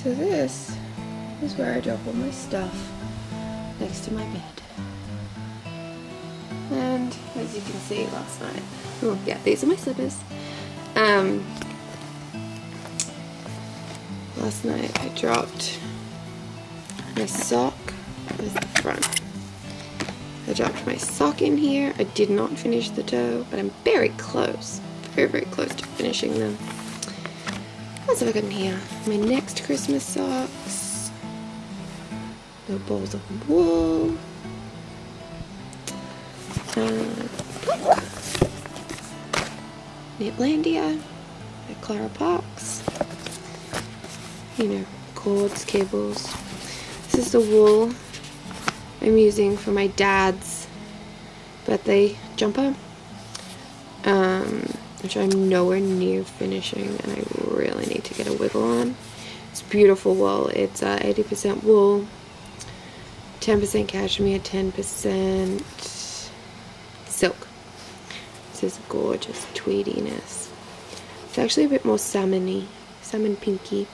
So this is where I drop all my stuff, next to my bed. And as you can see last night, oh yeah, these are my slippers. Last night I dropped my sock with the front. I dropped my sock in here. I did not finish the toe, but I'm very close. Very close to finishing them. What else have I got in here? My next Christmas socks. Little balls of wool. Knitlandia. My Clara Parks. You know, cords, cables. This is the wool I'm using for my dad's birthday jumper, which I'm nowhere near finishing, and I really need to get a wiggle on. It's beautiful wool. It's 80% wool, 10% cashmere, 10% silk. This is gorgeous tweediness. It's actually a bit more salmon-y, salmon pinky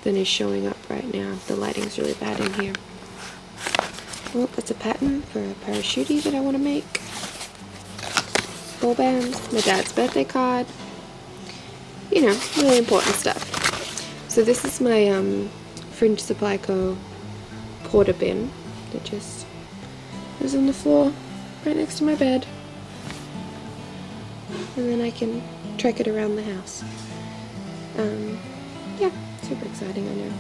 than is showing up right now. The lighting's really bad in here. Oh, that's a pattern for a parachute that I want to make. Ball bands, my dad's birthday card. You know, really important stuff. So this is my Fringe Supply Co. porta bin that just is on the floor right next to my bed. And then I can trek it around the house. Yeah, super exciting, I know.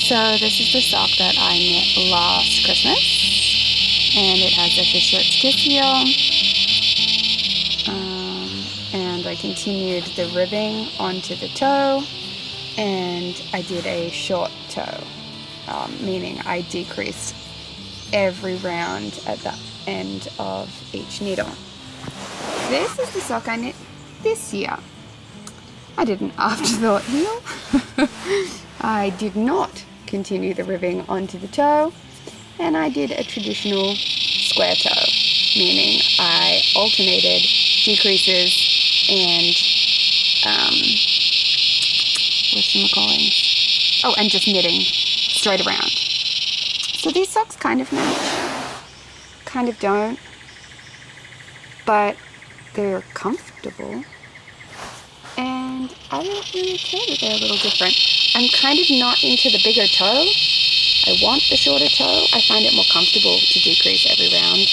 So this is the sock that I knit last Christmas, and it has a fishnet's kiss heel, and I continued the ribbing onto the toe, and I did a short toe, meaning I decreased every round at the end of each needle. This is the sock I knit this year. I did an afterthought heel. I did not continue the ribbing onto the toe, and I did a traditional square toe, meaning I alternated decreases and whatchamacallings? Oh, and just knitting straight around. So these socks kind of match, kind of don't, but they're comfortable, and I don't really care that they're a little different. I'm kind of not into the bigger toe. I want the shorter toe. I find it more comfortable to decrease every round.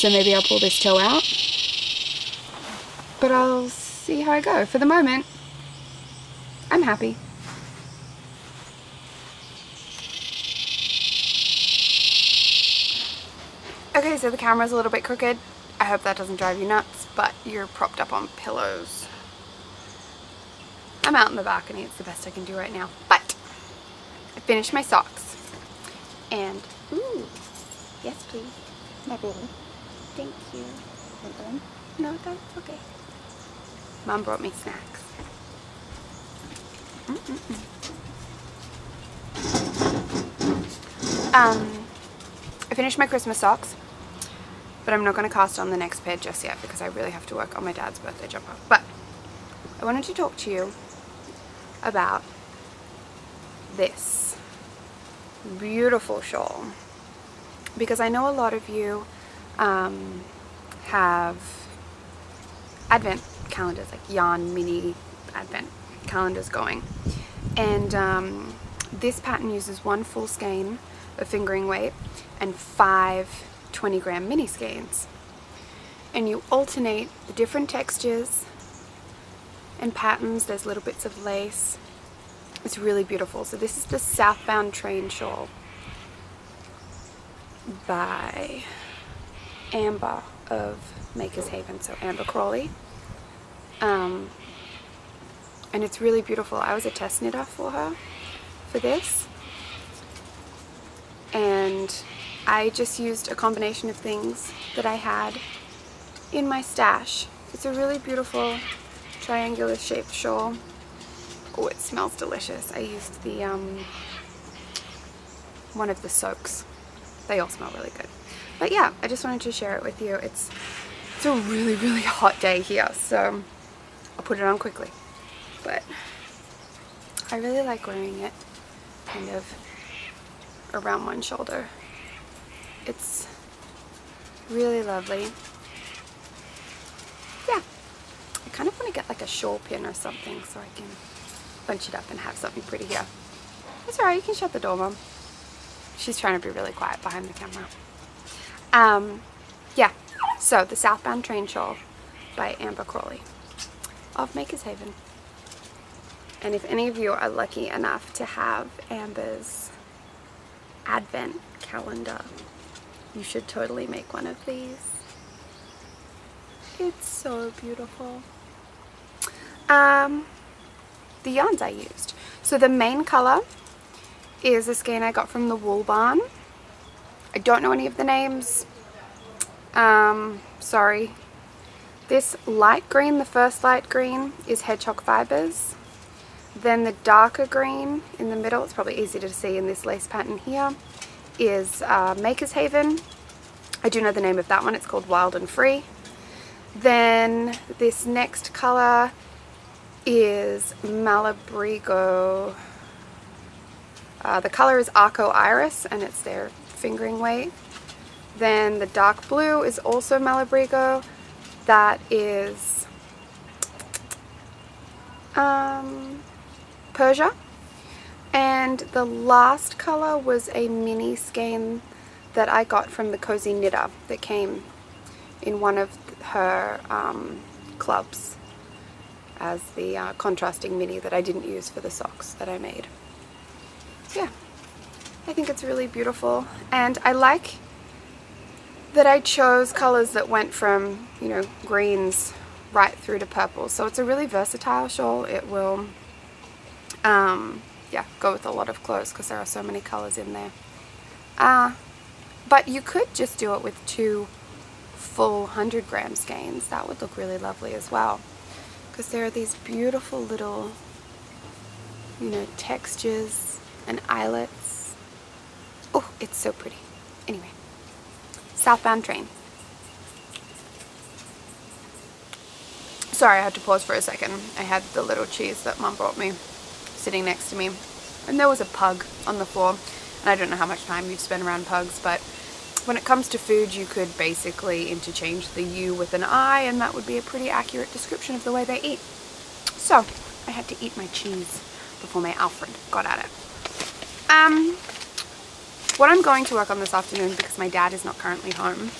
So maybe I'll pull this toe out, but I'll see how I go. For the moment, I'm happy. Okay, so the camera's a little bit crooked. I hope that doesn't drive you nuts, but you're propped up on pillows. I'm out in the balcony, it's the best I can do right now. But I finished my socks. And, ooh, yes please. My baby. Thank you. No, that's okay. Mom brought me snacks. I finished my Christmas socks, but I'm not going to cast on the next pair just yet because I really have to work on my dad's birthday jumper. But I wanted to talk to you about this beautiful shawl because I know a lot of you have advent calendars, like yarn mini advent calendars going, and this pattern uses 1 full skein of fingering weight and 5 20-gram mini skeins, and you alternate the different textures and patterns. There's little bits of lace. It's really beautiful. So this is the Southbound Train Shawl by Amber of Maker's Haven, so Amber Crawley, and it's really beautiful. I was a test knitter for her for this, and I just used a combination of things that I had in my stash. It's a really beautiful triangular shaped shawl. Oh, it smells delicious. I used the one of the soaks. They all smell really good. But yeah, I just wanted to share it with you. It's a really, really hot day here, so I'll put it on quickly. But I really like wearing it kind of around one shoulder. It's really lovely. Yeah, I kind of want to get like a shawl pin or something so I can bunch it up and have something pretty here. It's alright, you can shut the door, Mom. She's trying to be really quiet behind the camera. Yeah, so the Southbound Train Shawl by Amber Crawley of Maker's Haven. And if any of you are lucky enough to have Amber's advent calendar, you should totally make one of these. It's so beautiful. The yarns I used. So the main color is a skein I got from the Wool Barn. I don't know any of the names. Sorry. This light green, the first light green, is Hedgehog Fibers. Then the darker green in the middle, it's probably easy to see in this lace pattern here, is Maker's Haven. I do know the name of that one, it's called Wild and Free. Then this next color is Malabrigo. The color is Arco Iris and it's their fingering weight. Then the dark blue is also Malabrigo. That is Persia. And the last color was a mini skein that I got from the Cozy Knitter that came in one of her clubs as the contrasting mini that I didn't use for the socks that I made. Yeah, I think it's really beautiful, and I like that I chose colors that went from, you know, greens right through to purple. So it's a really versatile shawl. It will yeah, go with a lot of clothes because there are so many colors in there. But you could just do it with 2 full 100-gram skeins. That would look really lovely as well, because there are these beautiful little, you know, textures and eyelets. Oh, it's so pretty. Anyway, Southbound Train. Sorry, I had to pause for a second. I had the little cheese that Mum brought me sitting next to me, and there was a pug on the floor. And I don't know how much time you've spent around pugs, but when it comes to food, you could basically interchange the U with an I, and that would be a pretty accurate description of the way they eat. So I had to eat my cheese before my Alfred got at it. What I'm going to work on this afternoon, because my dad is not currently home.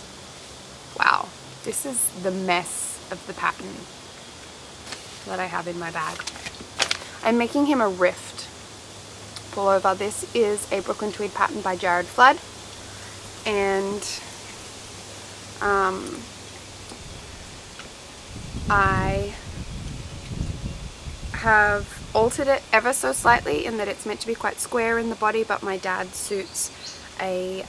Wow, this is the mess of the pattern that I have in my bag. I'm making him a rift pullover. This is a Brooklyn tweed pattern by Jared Flood, and I have altered it ever so slightly in that it's meant to be quite square in the body, but my dad suits a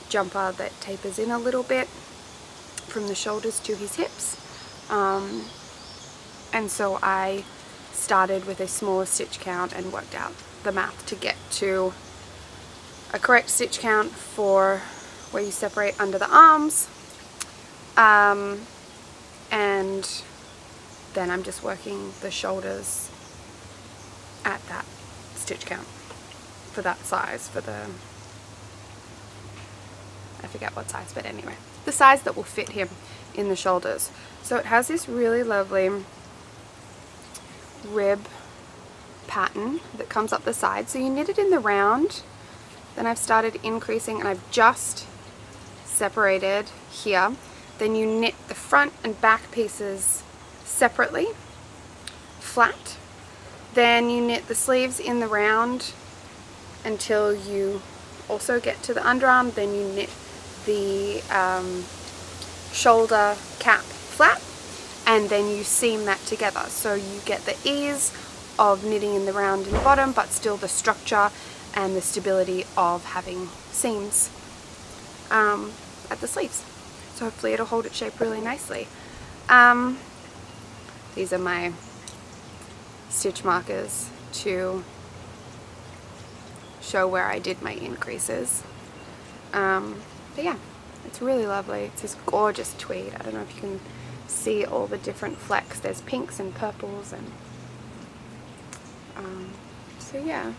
jumper that tapers in a little bit from the shoulders to his hips, and so I started with a smaller stitch count and worked out the math to get to a correct stitch count for where you separate under the arms, and then I'm just working the shoulders at that stitch count for that size, for the, I forget what size, but anyway, the size that will fit him in the shoulders. So it has this really lovely rib pattern that comes up the side. So you knit it in the round, then I've started increasing, and I've just separated here. Then you knit the front and back pieces separately, flat. Then you knit the sleeves in the round until you also get to the underarm. Then you knit the shoulder cap flat, and then you seam that together. So you get the ease of knitting in the round in the bottom, but still the structure and the stability of having seams at the sleeves. So hopefully it'll hold its shape really nicely. These are my stitch markers to show where I did my increases. But yeah, it's really lovely. It's this gorgeous tweed. I don't know if you can see all the different flecks. There's pinks and purples, and so yeah,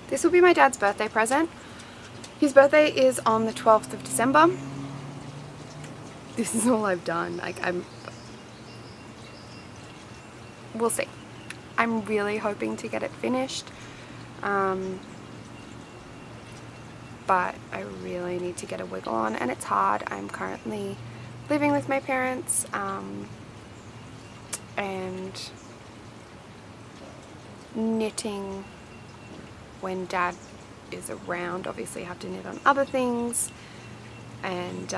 this will be my dad's birthday present. His birthday is on the 12th of December. This is all I've done. We'll see. I'm really hoping to get it finished, but I really need to get a wiggle on, and it's hard. I'm currently living with my parents, and knitting when Dad is around. Obviously I have to knit on other things, and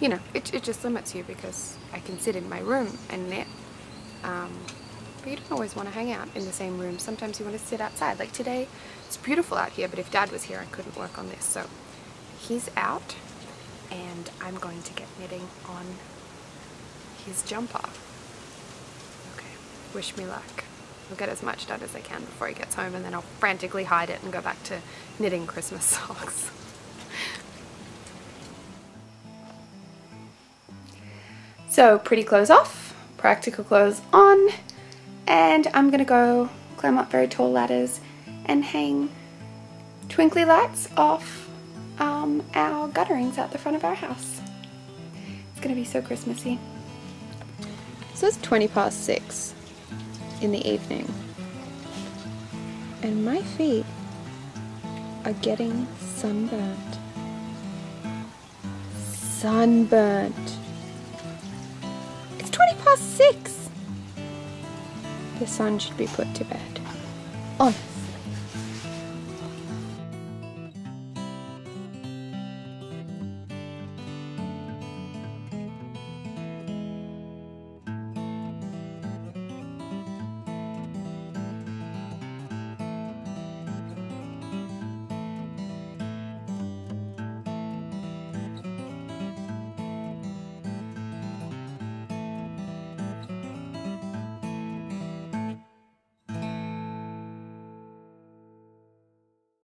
you know, it just limits you, because I can sit in my room and knit, but you don't always want to hang out in the same room. Sometimes you want to sit outside. Like today, it's beautiful out here, but if Dad was here I couldn't work on this. So he's out, and I'm going to get knitting on his jumper. Okay, wish me luck. I'll get as much done as I can before he gets home, and then I'll frantically hide it and go back to knitting Christmas socks. So pretty clothes off, practical clothes on, and I'm gonna go climb up very tall ladders and hang twinkly lights off our gutterings at the front of our house. It's gonna be so Christmassy. So it's 6:20 in the evening, and my feet are getting sunburnt. Sunburnt. It's 6:20. The sun should be put to bed. On.